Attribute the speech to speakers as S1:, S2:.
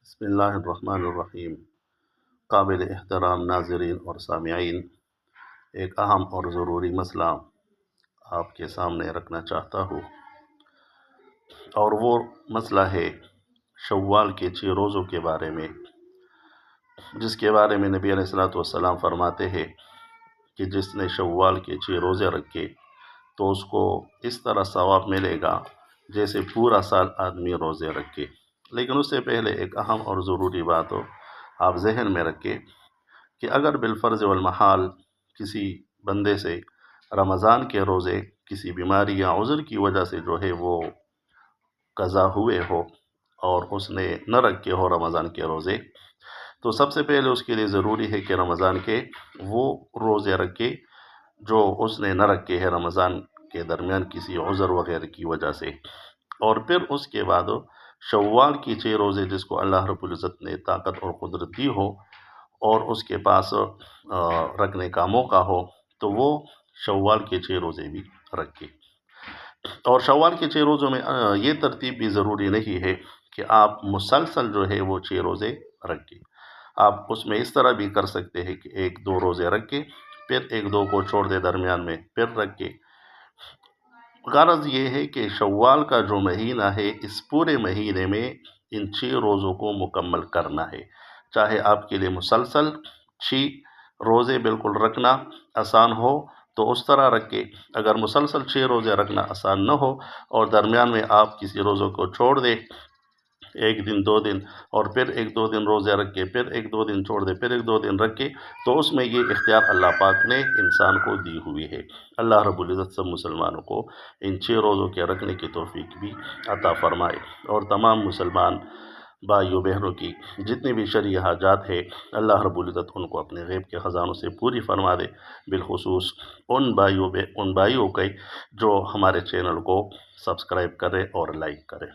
S1: بسم اللہ الرحمن الرحیم۔ قابل احترام ناظرین اور سامعین، ایک اہم اور ضروری مسئلہ آپ کے سامنے رکھنا چاہتا ہوں، اور وہ مسئلہ ہے شوال کے 6 روزوں کے بارے میں، جس کے بارے میں نبی علیہ السلام فرماتے ہیں کہ جس نے شوال کے 6 روزے رکھے تو اس کو اس طرح ثواب ملے گا جیسے پورا سال آدمی روزے رکھے۔ لیکن اس سے پہلے ایک اہم اور ضروری بات ہو آپ ذہن میں رکھیں کہ اگر بالفرض والمحال کسی بندے سے رمضان کے روزے کسی بیماری یا عذر کی وجہ سے جو ہے وہ قضا ہوئے ہو اور اس نے نہ رکھے ہو رمضان کے روزے، تو سب سے پہلے اس کے لیے ضروری ہے کہ رمضان کے وہ روزے رکھے جو اس نے نہ رکھے ہیں رمضان کے درمیان کسی عذر وغیرہ کی وجہ سے، اور پھر اس کے بعد شوال کی 6 روزے جس کو اللہ رب العزت نے طاقت اور قدرت دی ہو اور اس کے پاس رکھنے کا موقع ہو تو وہ شوال کے 6 روزے بھی رکھے۔ اور شوال کے 6 روزوں میں یہ ترتیب بھی ضروری نہیں ہے کہ آپ مسلسل جو ہے وہ 6 روزے رکھیں۔ آپ اس میں اس طرح بھی کر سکتے ہیں کہ 1-2 روزے رکھے، پھر 1-2 کو چھوڑ دے درمیان میں، پھر رکھے۔ غرض یہ ہے کہ شوال کا جو مہینہ ہے اس پورے مہینے میں ان 6 روزوں کو مکمل کرنا ہے، چاہے آپ کے لیے مسلسل 6 روزے بالکل رکھنا آسان ہو تو اس طرح رکھے، اگر مسلسل 6 روزے رکھنا آسان نہ ہو اور درمیان میں آپ کسی روزوں کو چھوڑ دے 1 دن 2 دن اور پھر 1-2 دن روزے رکھے، پھر 1-2 دن چھوڑ دے، پھر 1-2 دن رکھے، تو اس میں یہ اختیار اللہ پاک نے انسان کو دی ہوئی ہے۔ اللہ رب العزت سب مسلمانوں کو ان 6 روزوں کے رکھنے کی توفیق بھی عطا فرمائے، اور تمام مسلمان بھائیوں بہنوں کی جتنی بھی شرعی حاجات ہے اللہ رب العزت ان کو اپنے غیب کے خزانوں سے پوری فرما دے، بالخصوص ان بھائیوں کے جو ہمارے چینل کو سبسکرائب کرے اور لائک کرے۔